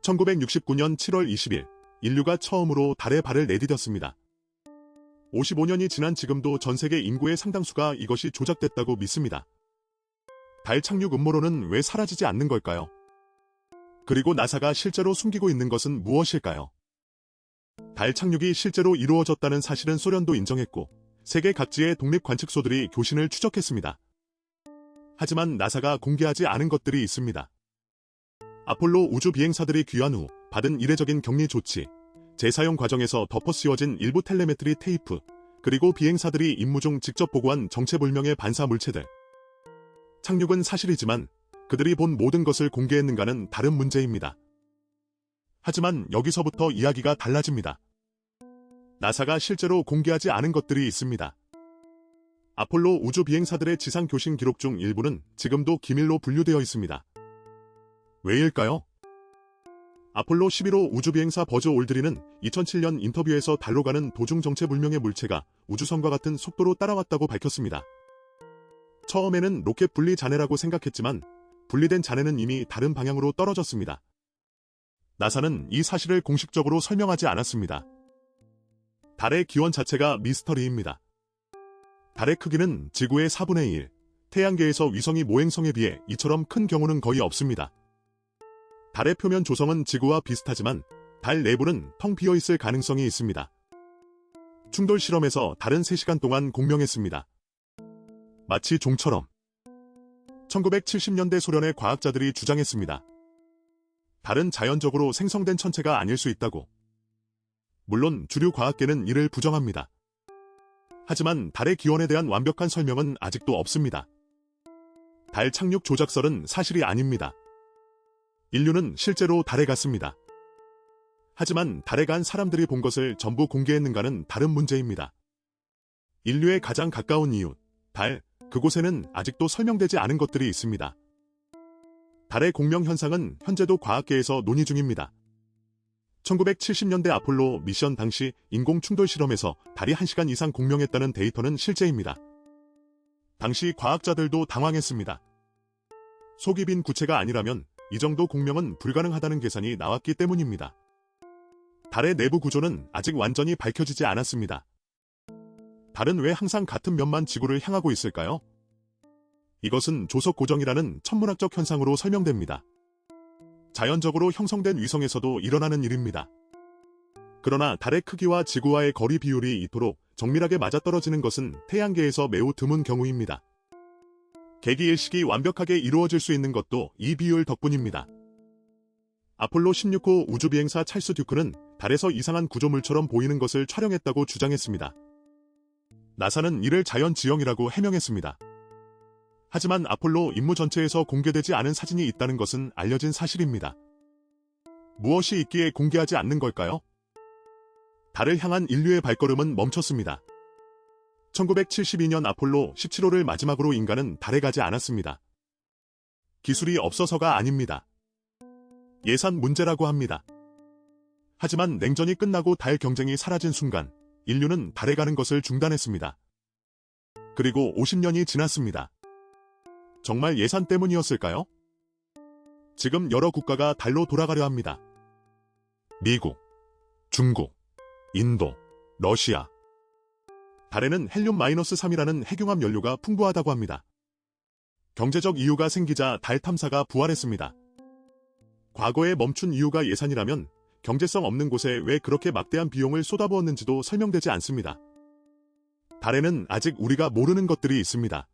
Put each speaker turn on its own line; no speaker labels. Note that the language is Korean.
1969년 7월 20일, 인류가 처음으로 달에 발을 내디뎠습니다. 55년이 지난 지금도 전 세계 인구의 상당수가 이것이 조작됐다고 믿습니다. 달 착륙 음모론은 왜 사라지지 않는 걸까요? 그리고 나사가 실제로 숨기고 있는 것은 무엇일까요? 달 착륙이 실제로 이루어졌다는 사실은 소련도 인정했고, 세계 각지의 독립관측소들이 교신을 추적했습니다. 하지만 나사가 공개하지 않은 것들이 있습니다. 아폴로 우주 비행사들이 귀환 후 받은 이례적인 격리 조치, 재사용 과정에서 덮어 씌워진 일부 텔레메트리 테이프, 그리고 비행사들이 임무 중 직접 보고한 정체불명의 반사 물체들. 착륙은 사실이지만 그들이 본 모든 것을 공개했는가는 다른 문제입니다. 하지만 여기서부터 이야기가 달라집니다. 나사가 실제로 공개하지 않은 것들이 있습니다. 아폴로 우주 비행사들의 지상 교신 기록 중 일부는 지금도 기밀로 분류되어 있습니다. 왜일까요? 아폴로 11호 우주비행사 버즈 올드린은 2007년 인터뷰에서 달로 가는 도중 정체불명의 물체가 우주선과 같은 속도로 따라왔다고 밝혔습니다. 처음에는 로켓 분리 잔해라고 생각했지만 분리된 잔해는 이미 다른 방향으로 떨어졌습니다. 나사는 이 사실을 공식적으로 설명하지 않았습니다. 달의 기원 자체가 미스터리입니다. 달의 크기는 지구의 4분의 1, 태양계에서 위성이 모행성에 비해 이처럼 큰 경우는 거의 없습니다. 달의 표면 조성은 지구와 비슷하지만 달 내부는 텅 비어 있을 가능성이 있습니다. 충돌 실험에서 달은 3시간 동안 공명했습니다. 마치 종처럼. 1970년대 소련의 과학자들이 주장했습니다. 달은 자연적으로 생성된 천체가 아닐 수 있다고. 물론 주류 과학계는 이를 부정합니다. 하지만 달의 기원에 대한 완벽한 설명은 아직도 없습니다. 달 착륙 조작설은 사실이 아닙니다. 인류는 실제로 달에 갔습니다. 하지만 달에 간 사람들이 본 것을 전부 공개했는가는 다른 문제입니다. 인류의 가장 가까운 이웃, 달, 그곳에는 아직도 설명되지 않은 것들이 있습니다. 달의 공명 현상은 현재도 과학계에서 논의 중입니다. 1970년대 아폴로 미션 당시 인공 충돌 실험에서 달이 1시간 이상 공명했다는 데이터는 실제입니다. 당시 과학자들도 당황했습니다. 속이 빈 구체가 아니라면 이 정도 공명은 불가능하다는 계산이 나왔기 때문입니다. 달의 내부 구조는 아직 완전히 밝혀지지 않았습니다. 달은 왜 항상 같은 면만 지구를 향하고 있을까요? 이것은 조석 고정이라는 천문학적 현상으로 설명됩니다. 자연적으로 형성된 위성에서도 일어나는 일입니다. 그러나 달의 크기와 지구와의 거리 비율이 이토록 정밀하게 맞아떨어지는 것은 태양계에서 매우 드문 경우입니다. 계기일식이 완벽하게 이루어질 수 있는 것도 이 비율 덕분입니다. 아폴로 16호 우주비행사 찰스 듀크는 달에서 이상한 구조물처럼 보이는 것을 촬영했다고 주장했습니다. 나사는 이를 자연지형이라고 해명했습니다. 하지만 아폴로 임무 전체에서 공개되지 않은 사진이 있다는 것은 알려진 사실입니다. 무엇이 있기에 공개하지 않는 걸까요? 달을 향한 인류의 발걸음은 멈췄습니다. 1972년 아폴로 17호를 마지막으로 인간은 달에 가지 않았습니다. 기술이 없어서가 아닙니다. 예산 문제라고 합니다. 하지만 냉전이 끝나고 달 경쟁이 사라진 순간 인류는 달에 가는 것을 중단했습니다. 그리고 50년이 지났습니다. 정말 예산 때문이었을까요? 지금 여러 국가가 달로 돌아가려 합니다. 미국, 중국, 인도, 러시아. 달에는 헬륨-3이라는 핵융합 연료가 풍부하다고 합니다. 경제적 이유가 생기자 달 탐사가 부활했습니다. 과거에 멈춘 이유가 예산이라면 경제성 없는 곳에 왜 그렇게 막대한 비용을 쏟아부었는지도 설명되지 않습니다. 달에는 아직 우리가 모르는 것들이 있습니다.